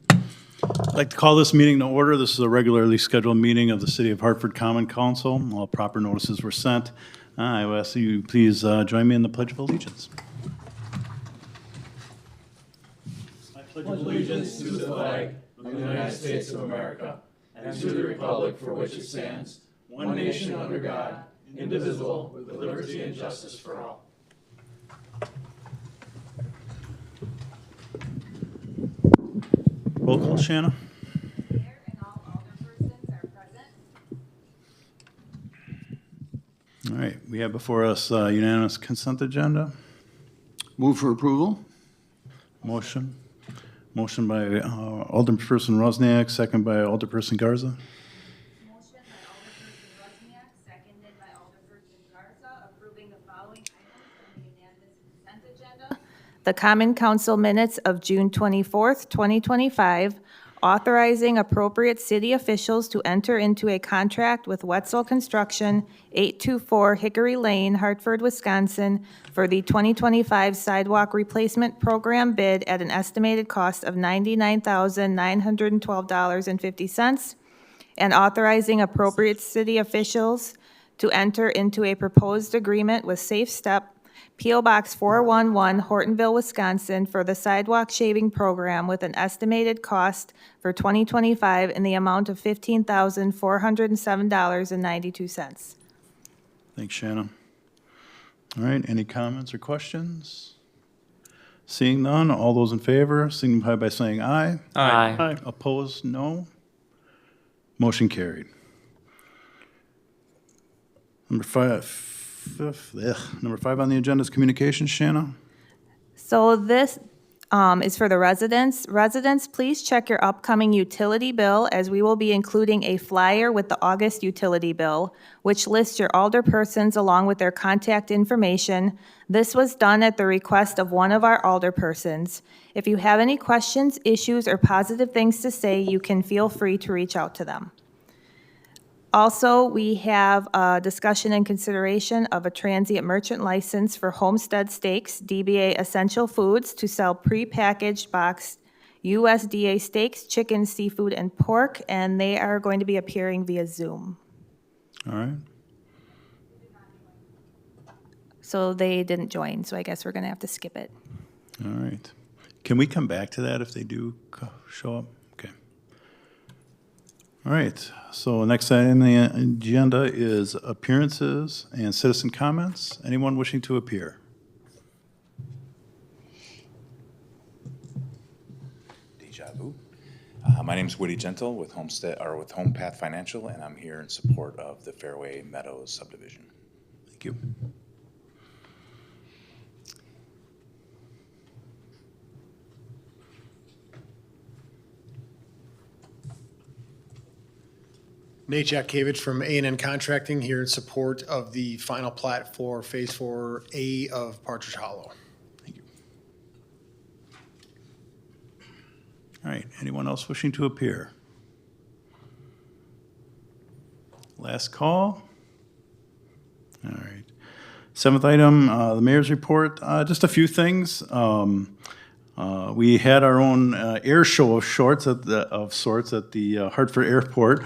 I'd like to call this meeting to order. This is a regularly scheduled meeting of the City of Hartford Common Council. All proper notices were sent. I will ask you please join me in the Pledge of Allegiance. I pledge allegiance to the flag of the United States of America and to the republic for which it stands, one nation under God, indivisible, with liberty and justice for all. Roll call, Shanna. Mayor and all alderpersons are present. All right, we have before us unanimous consent agenda. Move for approval? Motion. Motion by Alderperson Rosniak, second by Alderperson Garza. Motion by Alderperson Rusniak, seconded by Alderperson Garza, approving the following items from the unanimous consent agenda. The Common Council minutes of June 24th, 2025, authorizing appropriate city officials to enter into a contract with Wetzel Construction, 824 Hickory Lane, Hartford, Wisconsin, for the 2025 sidewalk replacement program bid at an estimated cost of $99,912.50, and authorizing appropriate city officials to enter into a proposed agreement with Safe Step, P.O. Box 411, Hortonville, Wisconsin, for the sidewalk shaving program with an estimated cost for 2025 in the amount of $15,407.92. Thanks, Shanna. All right, any comments or questions? Seeing none, all those in favor signify by saying aye. Aye. Opposed, no. Motion carried. Number five on the agenda is communications, Shanna. So this is for the residents. Residents, please check your upcoming utility bill, as we will be including a flyer with the August utility bill, which lists your alderpersons along with their contact information. This was done at the request of one of our alderpersons. If you have any questions, issues, or positive things to say, you can feel free to reach out to them. Also, we have a discussion and consideration of a transient merchant license for Homestead Steaks, DBA Essential Foods, to sell prepackaged boxed USDA steaks, chicken, seafood, and pork, and they are going to be appearing via Zoom. All right. So they didn't join, so I guess we're going to have to skip it. All right. Can we come back to that if they do show up? Okay. All right. So next item on the agenda is appearances and citizen comments. Anyone wishing to appear? Deja vu. My name is Woody Gentle with Home Path Financial, and I'm here in support of the Fairway Meadows subdivision. Thank you. Nate Jackevich from A&N Contracting here in support of the final plat for Phase 4A of Partridge Hollow. Thank you. All right. Anyone else wishing to appear? Last call. All right. Seventh item, the mayor's report. Just a few things. We had our own air show of sorts at the Hartford Airport.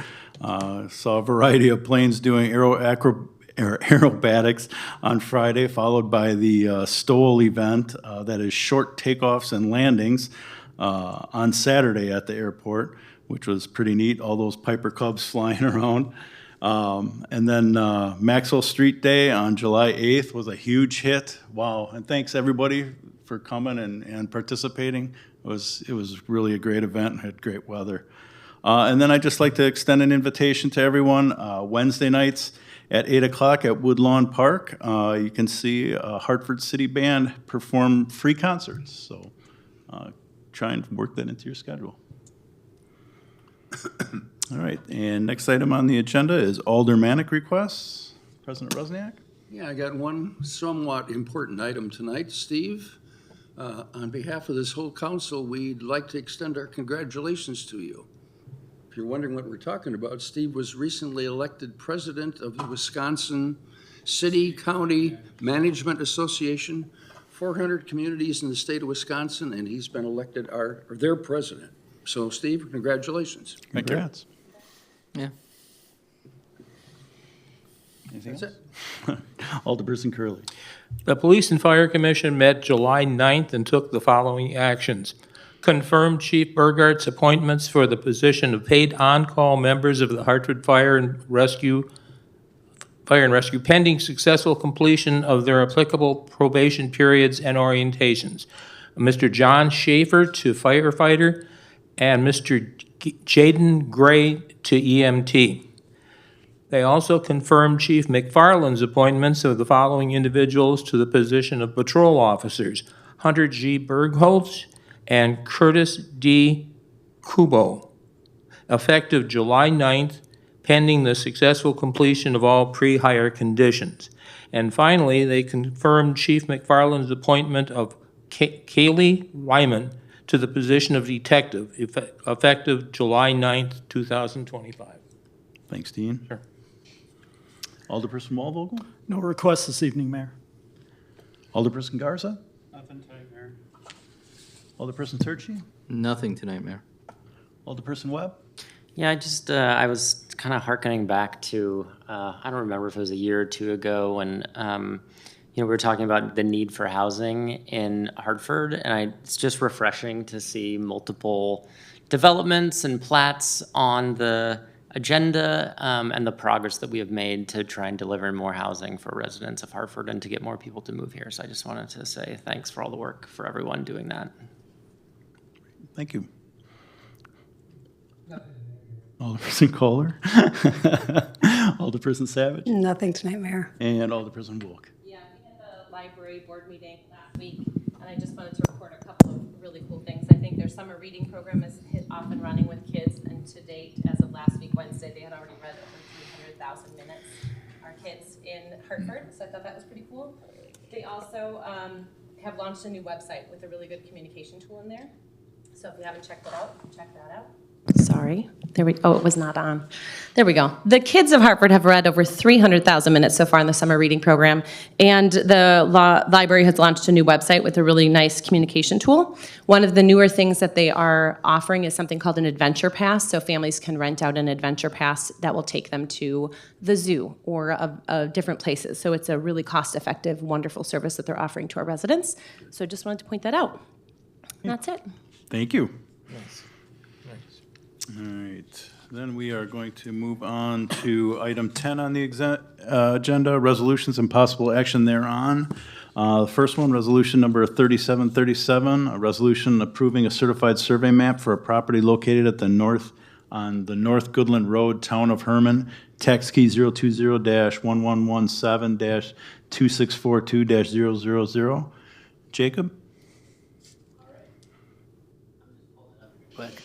Saw a variety of planes doing aerobatics on Friday, followed by the STOL event that is short takeoffs and landings on Saturday at the airport, which was pretty neat, all those Piper Cubs flying around. And then Maxwell Street Day on July 8th was a huge hit. Wow, and thanks everybody for coming and participating. It was really a great event, had great weather. And then I'd just like to extend an invitation to everyone. Wednesday nights at 8 o'clock at Woodlawn Park, you can see a Hartford City Band perform free concerts. So try and work that into your schedule. All right, and next item on the agenda is aldermanic requests. President Rosniak? Yeah, I got one somewhat important item tonight, Steve. On behalf of this whole council, we'd like to extend our congratulations to you. If you're wondering what we're talking about, Steve was recently elected president of the Wisconsin City County Management Association 400 communities in the state of Wisconsin, and he's been elected their president. So, Steve, congratulations. Congrats. Yeah. Anything That's else? Alderperson Curley. The Police and Fire Commission met July 9th and took the following actions. Confirmed Chief Burgart's appointments for the position of paid on-call members of the Hartford Fire and Rescue pending successful completion of their applicable probation periods and orientations. Mr. John Schaefer to firefighter and Mr. Jaden Gray to EMT. They also confirmed Chief McFarland's appointments of the following individuals to the position of patrol officers: Hunter G. Bergholz and Curtis D. Kubo, effective July 9th, pending the successful completion of all pre-hire conditions. And finally, they confirmed Chief McFarland's appointment of Kaylee Wyman to the position of detective, effective July 9th, 2025. Thanks, Dean. Sure. Alderperson Walvogel. No requests this evening, Mayor. Alderperson Garza. Nothing tonight, Mayor. Alderperson Turchi. Nothing tonight, Mayor. Alderperson Webb. Yeah, I was kind of hearkening back to, I don't remember if it was a year or two ago when, we were talking about the need for housing in Hartford, and it's just refreshing to see multiple developments and plats on the agenda, and the progress that we have made to try and deliver more housing for residents of Hartford and to get more people to move here. So I just wanted to say thanks for all the work for everyone doing that. Thank you. Alderperson Kohler. Alderperson Savage. Nothing tonight, Mayor. And Alderperson Wolk. Yeah, we had the library board meeting last week, and I just wanted to report a couple of really cool things. I think their summer reading program is off and running with kids, and to date, as of last week, Wednesday, they had already read over 300,000 minutes, our kids in Hartford, so I thought that was pretty cool. They also have launched a new website with a really good communication tool in there. So if you haven't checked it out, check that out. Sorry. Oh, it was not on. There we go. The kids of Hartford have read over 300,000 minutes so far in the summer reading program, and the library has launched a new website with a really nice communication tool. One of the newer things that they are offering is something called an adventure pass, so families can rent out an adventure pass that will take them to the zoo or different places. So it's a really cost-effective, wonderful service that they're offering to our residents. So just wanted to point that out. And that's it. Thank you. All right, then we are going to move on to item 10 on the agenda, resolutions and possible action thereon. The first one, resolution number 3737, a resolution approving a certified survey map for a property located at on the North Goodland Road, Town of Herman, tax key 020-1117-2642-000. Jacob? Quick.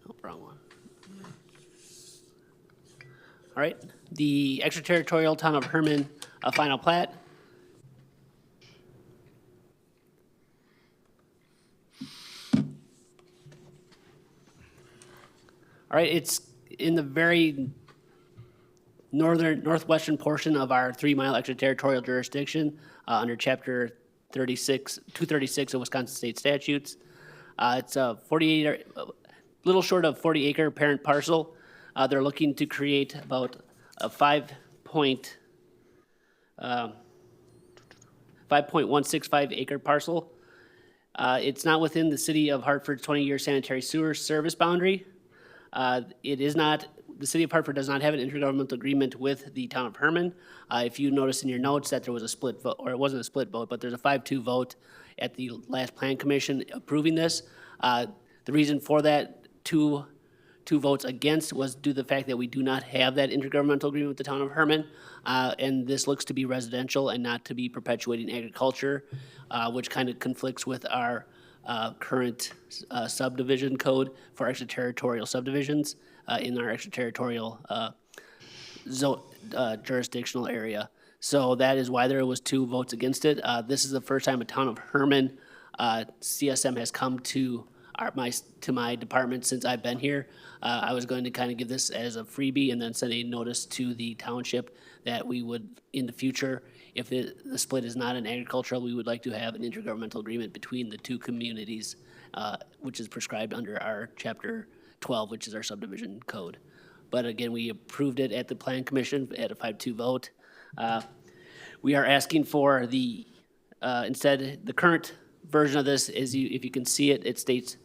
Oh, wrong one. All right, the extraterritorial town of Herman, final plat. All right, it's in the very northwestern portion of our 3-mile extraterritorial jurisdiction under Chapter 236 of Wisconsin State Statutes. It's a little short of 40-acre parent parcel. They're looking to create about a 5.165 acre parcel. It's not within the city of Hartford's 20-year sanitary sewer service boundary. It is not, the city of Hartford does not have an intergovernmental agreement with the town of Herman. If you notice in your notes that there was a split vote, or it wasn't a split vote, but there's a 5-2 vote at the last plan commission approving this. The reason for that two votes against was due to the fact that we do not have that intergovernmental agreement with the town of Herman. And this looks to be residential and not to be perpetuating agriculture, which kind of conflicts with our current subdivision code for extraterritorial subdivisions in our extraterritorial jurisdictional area. So that is why there was 2 votes against it. This is the first time a town of Herman CSM has come to to my department since I've been here. I was going to kind of give this as a freebie and then send a notice to the township that we would, in the future, if the split is not an agricultural, we would like to have an intergovernmental agreement between the two communities, which is prescribed under our Chapter 12, which is our subdivision code. But again, we approved it at the Plan Commission at a 5-2 vote. We are asking for the, instead, the current version of this is, if you can see it, it states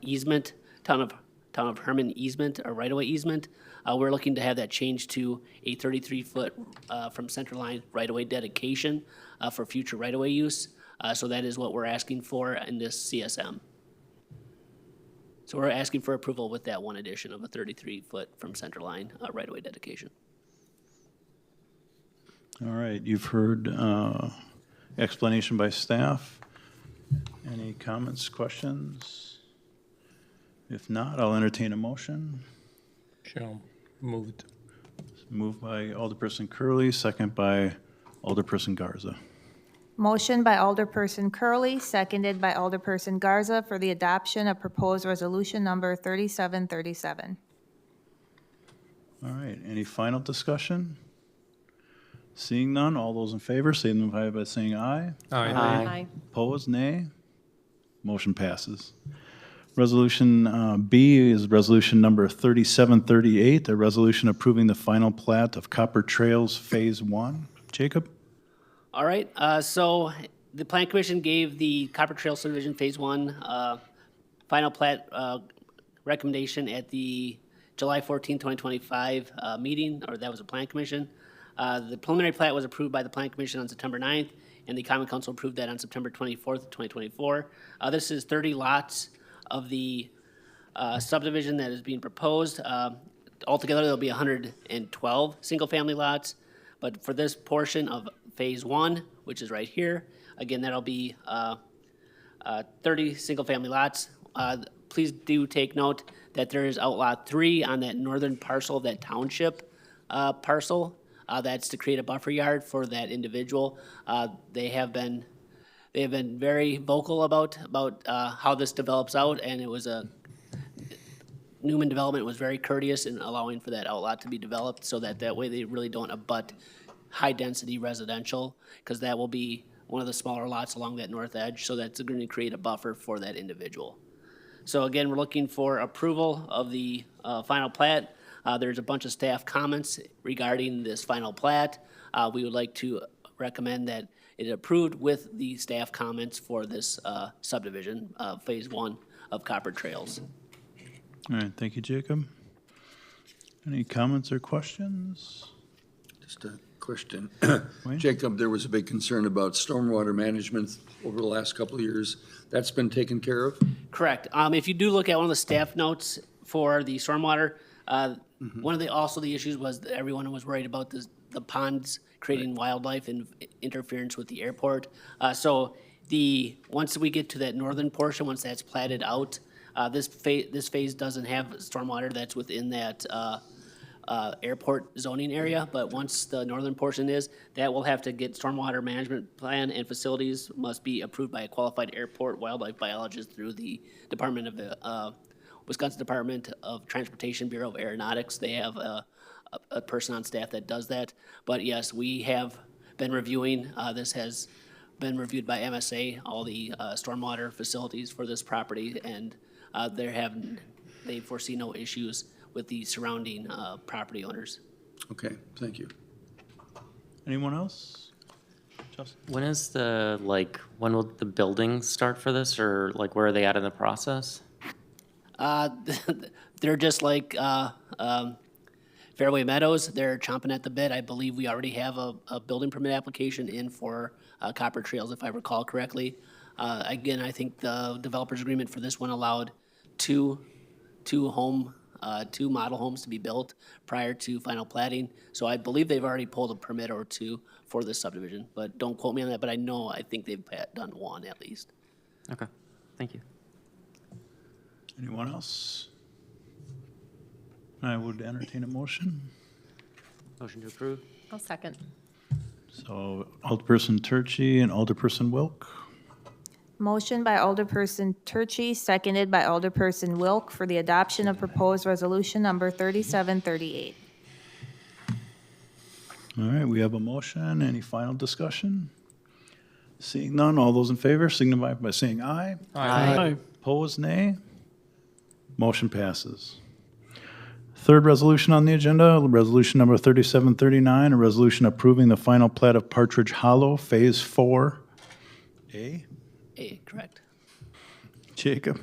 easement, town of Herman easement, or right-of-way easement. We're looking to have that changed to a 33-foot from center line right-of-way dedication for future right-of-way use. So that is what we're asking for in this CSM. So we're asking for approval with that one addition of a 33-foot from center line right-of-way dedication. All right, you've heard explanation by staff. Any comments, questions? If not, I'll entertain a motion. Shall moved. Moved by Alderperson Curley, second by Alderperson Garza. Motion by Alderperson Curley, seconded by Alderperson Garza for the adoption of proposed resolution number 3737. All right, any final discussion? Seeing none, all those in favor signify by saying aye. Aye. Opposed, nay. Motion passes. Resolution B is resolution number 3738, a resolution approving the final plat of Copper Trails Phase 1. Jacob? All right, so the Plan Commission gave the Copper Trail subdivision Phase 1 final plat recommendation at the July 14, 2025 meeting, or that was a Plan Commission. The preliminary plat was approved by the Plan Commission on September 9th, and the Common Council approved that on September 24th, 2024. This is 30 lots of the subdivision that is being proposed. Altogether, there'll be 112 single-family lots, but for this portion of Phase 1, which is right here, again, that'll be 30 single-family lots. Please do take note that there is Outlot 3 on that northern parcel of that township parcel. That's to create a buffer yard for that individual. They have been very vocal about how this develops out, and it was Newman Development was very courteous in allowing for that outlot to be developed, so that way they really don't abut high-density residential, because that will be one of the smaller lots along that north edge, so that's going to create a buffer for that individual. So again, we're looking for approval of the final plat. There's a bunch of staff comments regarding this final plat. We would like to recommend that it is approved with the staff comments for this subdivision, Phase 1 of Copper Trails. All right, thank you, Jacob. Any comments or questions? Just a question. Wayne? Jacob, there was a big concern about stormwater management over the last couple of years. That's been taken care of? Correct. If you do look at one of the staff notes for the stormwater, one of the issues was that everyone was worried about the ponds creating wildlife and interference with the airport. So once we get to that northern portion, once that's platted out, this phase doesn't have stormwater that's within that airport zoning area, but once the northern portion is, that will have to get stormwater management plan, and facilities must be approved by a qualified airport wildlife biologist through the Department of Wisconsin Department of Transportation, Bureau of Aeronautics. They have a person on staff that does that. But yes, we have been reviewing, this has been reviewed by MSA, all the stormwater facilities for this property, and they foresee no issues with the surrounding property owners. Okay, thank you. Anyone else? Justin? When is when will the building start for this, or where are they at in the process? They're just like Fairway Meadows. They're chomping at the bit. I believe we already have a building permit application in for Copper Trails, if I recall correctly. Again, I think the developer's agreement for this one allowed two model homes to be built prior to final platting. So I believe they've already pulled a permit or two for this subdivision, but don't quote me on that, but I think they've done one at least. Okay, thank you. Anyone else? I would entertain a motion. Motion to approve? I'll second. So Alderperson Turchi and Alderperson Wilk. Motion by Alderperson Turchi, seconded by Alderperson Wilk for the adoption of proposed resolution number 3738. All right, we have a motion. Any final discussion? Seeing none, all those in favor signify by saying aye. Aye. Opposed, nay. Motion passes. Third resolution on the agenda, resolution number 3739, a resolution approving the final plat of Partridge Hollow, Phase 4A. A, correct. Jacob?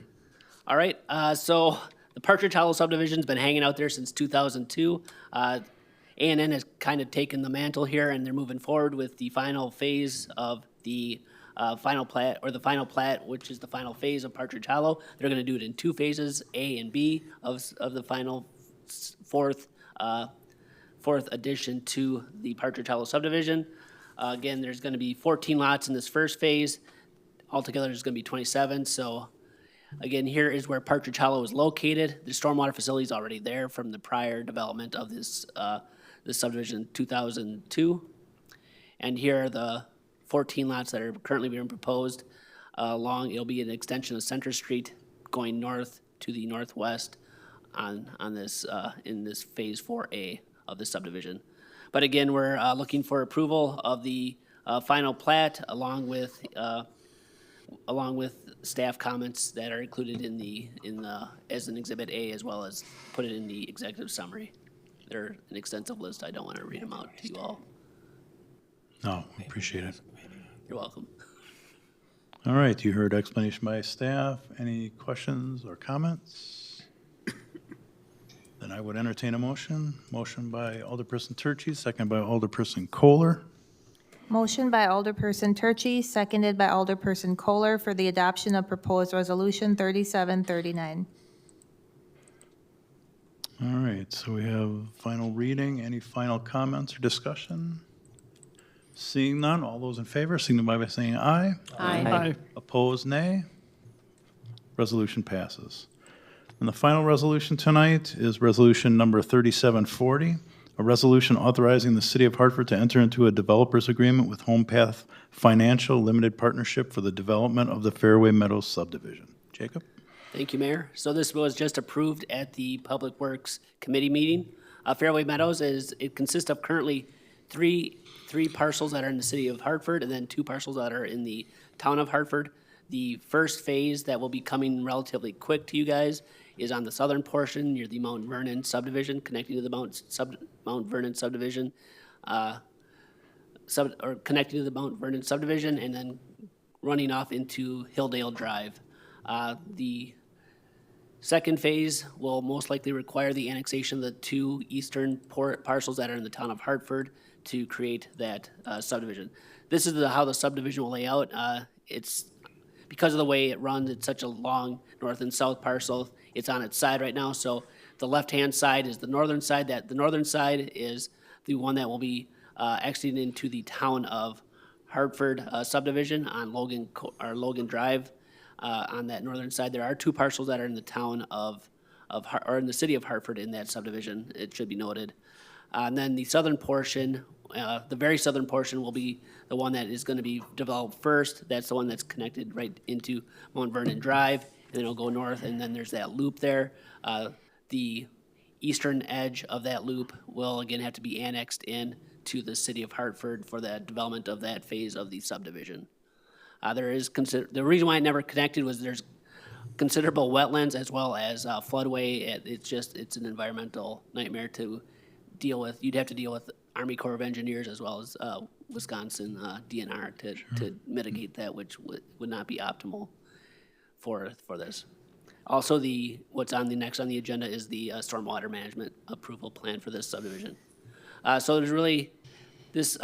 All right, so the Partridge Hollow subdivision's been hanging out there since 2002. A&N has kind of taken the mantle here, and they're moving forward with the final phase of the final plat, which is the final phase of Partridge Hollow. They're going to do it in two phases, A and B, of the final fourth addition to the Partridge Hollow subdivision. Again, there's going to be 14 lots in this first phase. Altogether, there's going to be 27. So again, here is where Partridge Hollow is located. The stormwater facility is already there from the prior development of this subdivision in 2002. And here are the 14 lots that are currently being proposed along. It'll be an extension of Center Street going north to the northwest on this in this Phase 4A of the subdivision. But again, we're looking for approval of the final plat along with staff comments that are included in the as an Exhibit A, as well as put it in the executive summary. They're an extensive list. I don't want to read them out to you all. No, appreciate it. You're welcome. All right, you heard explanation by staff. Any questions or comments? Then I would entertain a motion. Motion by Alderperson Turchi, second by Alderperson Kohler. Motion by Alderperson Turchi, seconded by Alderperson Kohler for the adoption of proposed resolution 3739. All right, so we have final reading. Any final comments or discussion? Seeing none, all those in favor signify by saying aye. Aye. Opposed, nay. Resolution passes. And the final resolution tonight is resolution number 3740, a resolution authorizing the City of Hartford to enter into a developer's agreement with Home Path Financial Limited Partnership for the development of the Fairway Meadows subdivision. Jacob? Thank you, Mayor. So this was just approved at the Public Works Committee meeting. Fairway Meadows it consists of currently three parcels that are in the city of Hartford and then two parcels that are in the town of Hartford. The first phase that will be coming relatively quick to you guys is on the southern portion near the Mount Vernon subdivision, connecting to the Mount Vernon subdivision, connecting to the Mount Vernon subdivision, and then running off into Hilldale Drive. The second phase will most likely require the annexation of the two eastern parcels that are in the town of Hartford to create that subdivision. This is how the subdivision will lay out. It's because of the way it runs, it's such a long north and south parcel. It's on its side right now, so the left-hand side is the northern side. The northern side is the one that will be exiting into the town of Hartford subdivision on Logan Drive. On that northern side, there are two parcels that are in the town or in the city of Hartford in that subdivision. It should be noted. And then the southern portion, the very southern portion, will be the one that is going to be developed first. That's the one that's connected right into Mount Vernon Drive, and then it'll go north, and then there's that loop there. The eastern edge of that loop will again have to be annexed in to the city of Hartford for the development of that phase of the subdivision. The reason why it never connected was there's considerable wetlands as well as floodway. It's an environmental nightmare to deal with. You'd have to deal with Army Corps of Engineers as well as Wisconsin DNR to mitigate that, which would not be optimal for this. Also, what's next on the agenda is the stormwater management approval plan for this subdivision. So there's really this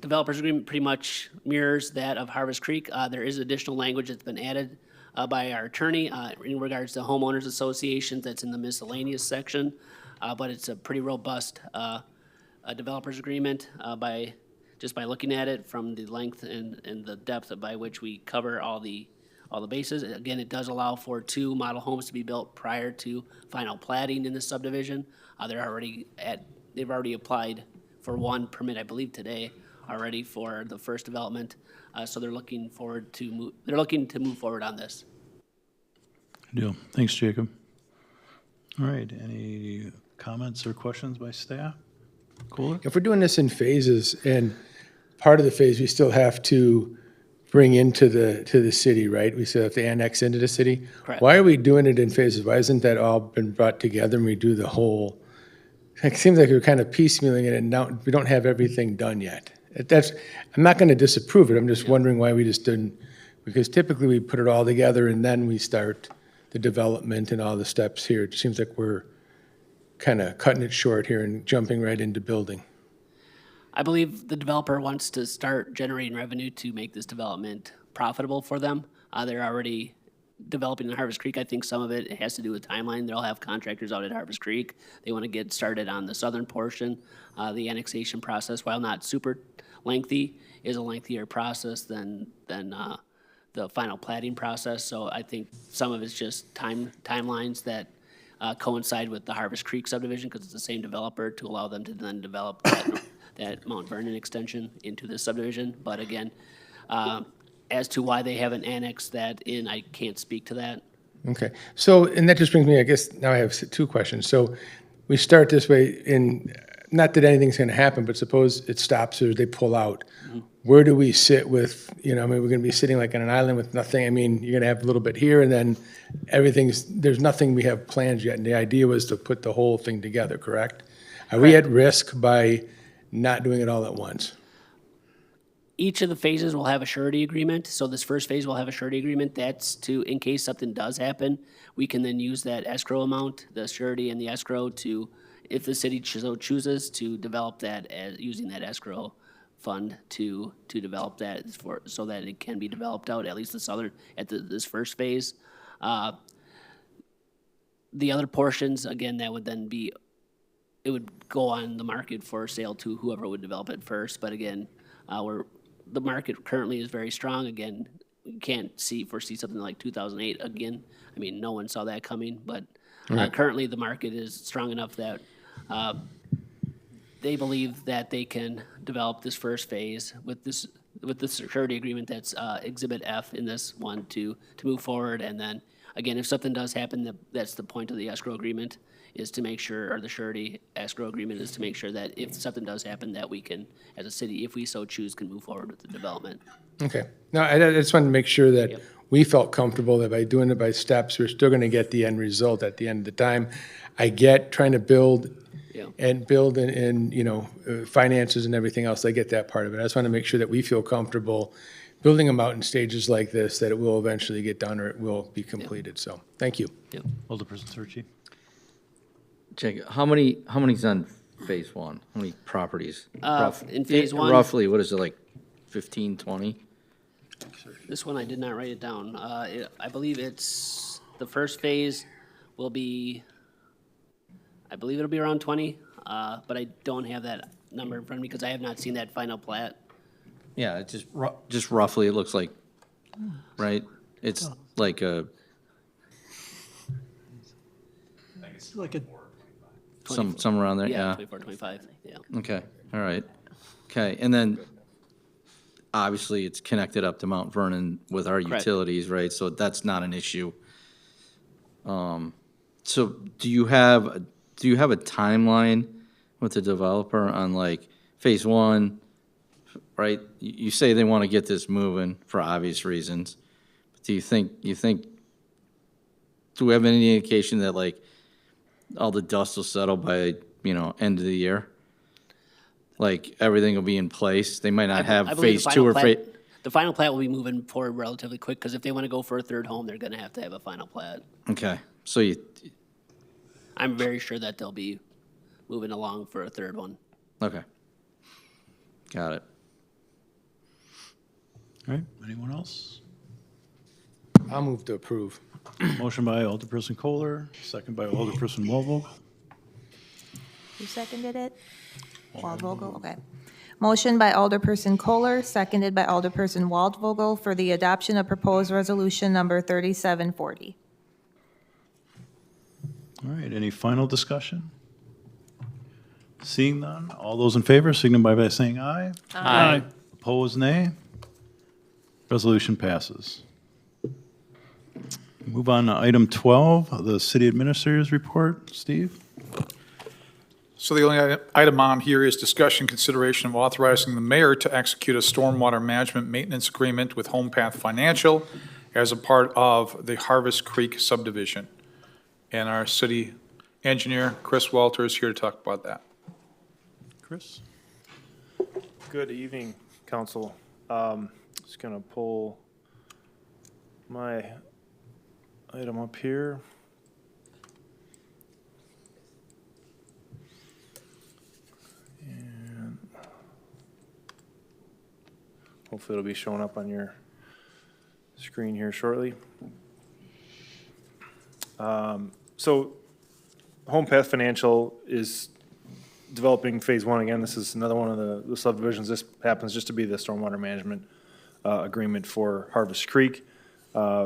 developer's agreement pretty much mirrors that of Harvest Creek. There is additional language that's been added by our attorney in regards to homeowners associations. That's in the miscellaneous section, but it's a pretty robust developer's agreement by looking at it from the length and the depth by which we cover all the bases. Again, it does allow for 2 model homes to be built prior to final platting in this subdivision. They've already applied for 1 permit, I believe today, already for the first development. So they're looking to move forward on this. Deal. Thanks, Jacob. All right, any comments or questions by staff? Kohler? If we're doing this in phases, and part of the phase we still have to bring into the city, right? We still have to annex into the city. Correct. Why are we doing it in phases? Why hasn't that all been brought together and we do the whole? It seems like we're kind of piecemealing it, and now we don't have everything done yet. I'm not going to disapprove it. I'm just wondering why we just didn't, because typically we put it all together and then we start the development and all the steps here. It seems like we're kind of cutting it short here and jumping right into building. I believe the developer wants to start generating revenue to make this development profitable for them. They're already developing in Harvest Creek. I think some of it has to do with timeline. They'll have contractors out at Harvest Creek. They want to get started on the southern portion. The annexation process, while not super lengthy, is a lengthier process than the final platting process. So I think some of it's just timelines that coincide with the Harvest Creek subdivision, because it's the same developer, to allow them to then develop that Mount Vernon extension into the subdivision. But again, as to why they haven't annexed that in, I can't speak to that. Okay, so, and that just brings me, I guess, now I have two questions. So we start this way in, not that anything's going to happen, but suppose it stops or they pull out. Where do we sit with, I mean, we're going to be sitting like on an island with nothing. I mean, you're going to have a little bit here and then there's nothing we have planned yet. And the idea was to put the whole thing together, correct? Are we at risk by not doing it all at once? Each of the phases will have a surety agreement. So this first phase will have a surety agreement. That's to, in case something does happen, we can then use that escrow amount, the surety and the escrow, to, if the city so chooses, to develop that as using that escrow fund to develop that so that it can be developed out, at least the southern, this first phase. The other portions, again, that would then be, it would go on the market for sale to whoever would develop it first. But again, the market currently is very strong. Again, we can't foresee something like 2008 again. I mean, no one saw that coming, but currently the market is strong enough that they believe that they can develop this first phase with the security agreement that's Exhibit F in this one to move forward. And then, again, if something does happen, that's the point of the escrow agreement, is to make sure, or the surety escrow agreement is to make sure that if something does happen, that we can, as a city, if we so choose, can move forward with the development. Okay. No, I just wanted to make sure that we felt comfortable that by doing it by steps, we're still going to get the end result at the end of the time. I get trying to build and build in finances and everything else. I get that part of it. I just want to make sure that we feel comfortable building them out in stages like this, that it will eventually get done or it will be completed. So, thank you. Alderperson Turkey. Jacob, how many's on phase one? How many properties? In phase one? Roughly, what is it, like 15, 20? This one, I did not write it down. I believe it's, the first phase will be, I believe it'll be around 20, but I don't have that number in front of me because I have not seen that final plat. Yeah, it's just roughly, it looks like, right? It's like a, Like a, somewhere around there, yeah. 24, 25, yeah. Okay, all right. Okay, and then, obviously, it's connected up to Mount Vernon with our Correct. utilities, right? So that's not an issue. So do you have a timeline with the developer on like phase one, right? You say they want to get this moving for obvious reasons. But do you think, do we have any indication that like all the dust will settle by, end of the year? Like everything will be in place? They might not have I believe phase the two final or phase. plat- The final plat will be moving forward relatively quick, because if they want to go for a third home, they're going to have a final plat. Okay, so I'm very sure that they'll be moving along for a third one. okay. Got it. All right, anyone else? I'll move to approve. Motion by Alderperson Kohler, second by Alderperson Waldvogel. Who seconded it? Waldvogel, okay. Motion by Alderperson Kohler, seconded by Alderperson Waldvogel for the adoption of proposed resolution number 3740. All right, any final discussion? Seeing none, all those in favor signify by saying aye. Aye. Opposed, nay. Resolution passes. Move on to item 12, the city administrator's report. Steve? So the only item on here is discussion consideration of authorizing the mayor to execute a stormwater management maintenance agreement with Home Path Financial as a part of the Harvest Creek subdivision. And our city engineer, Chris Walter, is here to talk about that. Chris? Good evening, council. Just gonna pull my item up here. And hopefully it'll be showing up on your screen here shortly. So Home Path Financial is developing phase one. Again, this is another one of the subdivisions. This happens just to be the stormwater management agreement for Harvest Creek.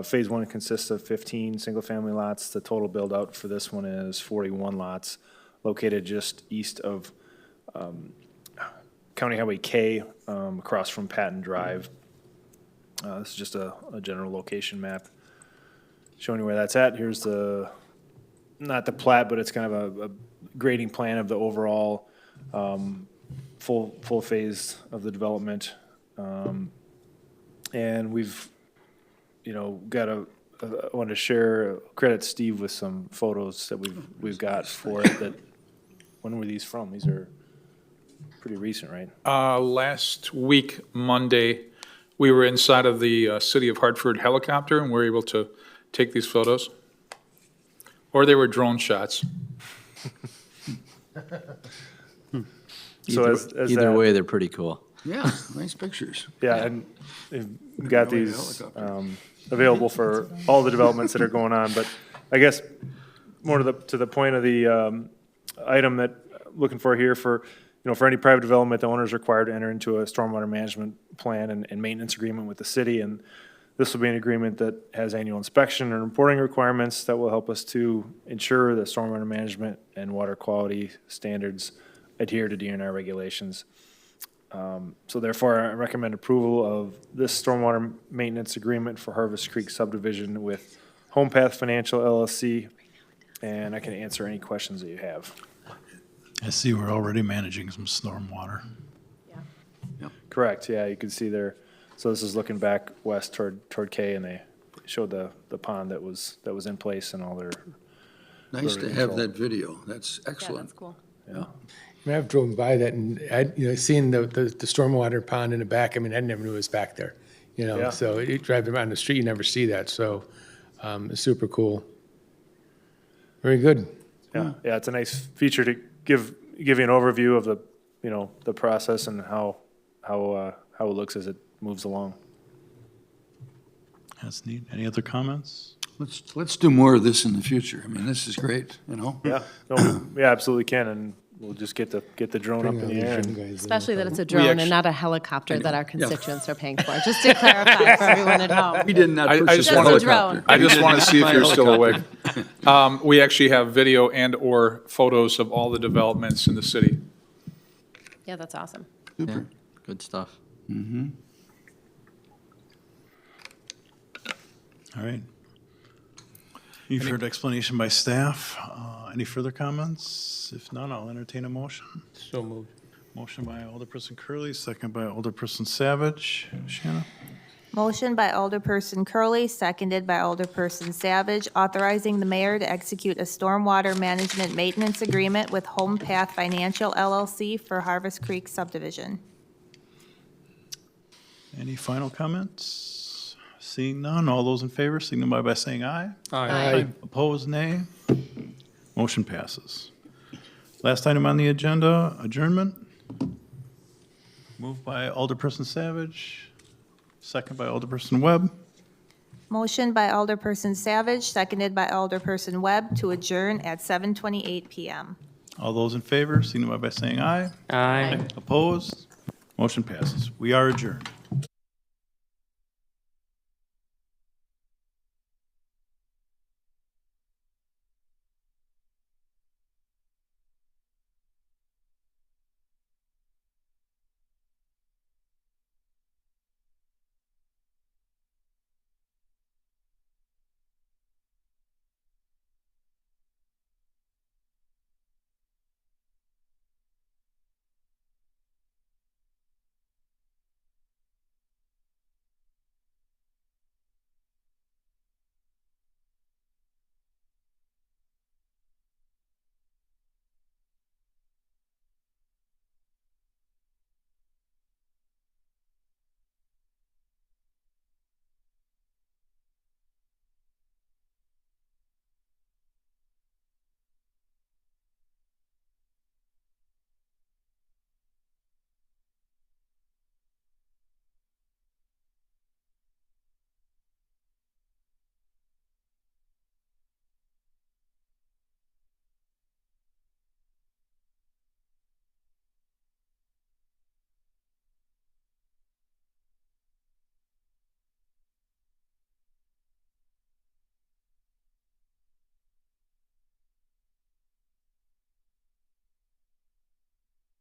Phase one consists of 15 single-family lots. The total build-out for this one is 41 lots, located just east of County Highway K, across from Patton Drive. This is just a general location map showing you where that's at. Here's the, not the plat, but it's kind of a grading plan of the overall full phase of the development. And we've, got I wanted to share, credit Steve with some photos that we've got for it. That, when were these from? These are pretty recent, right? Last week, Monday, we were inside of the City of Hartford helicopter and we were able to take these photos. Or they were drone shots. So as Either that- way, they're pretty cool. Yeah, nice pictures. Yeah, and we've got these available for all the developments that are going on, but I guess more to the point of the item that I'm looking for here for, for any private development, the owner is required to enter into a stormwater management plan and maintenance agreement with the city, and this will be an agreement that has annual inspection and reporting requirements that will help us to ensure that stormwater management and water quality standards adhere to DNR regulations. So therefore, I recommend approval of this stormwater maintenance agreement for Harvest Creek subdivision with Home Path Financial LLC, and I can answer any questions that you have. I see we're already managing some stormwater. Correct, yeah, you can see there. So this is looking back west toward K, and they showed the pond that was in place and all their. Nice to have that video. That's Yeah, excellent. that's cool. Yeah. I mean, I've driven by that and seeing the stormwater pond in the back, I mean, I never knew it was back there, Yeah. so you drive around the street, you never see that, so it's super cool. Very good. Yeah, it's a nice feature to give you an overview of the, the process and how it looks as it moves along. That's neat. Any other comments? Let's do more of this in the future. I mean, this is great, Yeah, no, yeah, absolutely can, and we'll just get the drone up Bring in all the these air. young guys in. Especially that it's a drone actually- and not a helicopter that our constituents are paying for, just to clarify for everyone at home. We did not I purchase just a wanted to- helicopter. I just want to see if you're still awake. Helicopter. We actually have video and/or photos of all the developments in the city. Yeah, that's awesome. Yeah, good stuff. All right. You've heard explanation by staff. Any further comments? If none, I'll entertain a motion. So moved. Motion by Alderperson Curley, second by Alderperson Savage. Shanna? Motion by Alderperson Curley, seconded by Alderperson Savage, authorizing the mayor to execute a stormwater management maintenance agreement with Home Path Financial LLC for Harvest Creek subdivision. Any final comments? Seeing none, all those in favor signify by saying aye. Aye. Opposed, nay. Motion passes. Last item on the agenda, adjournment. Moved by Alderperson Savage, second by Alderperson Webb. Motion by Alderperson Savage, seconded by Alderperson Webb to adjourn at 7:28 PM. All those in favor signify by saying aye. Aye. Opposed? Motion passes. We are adjourned.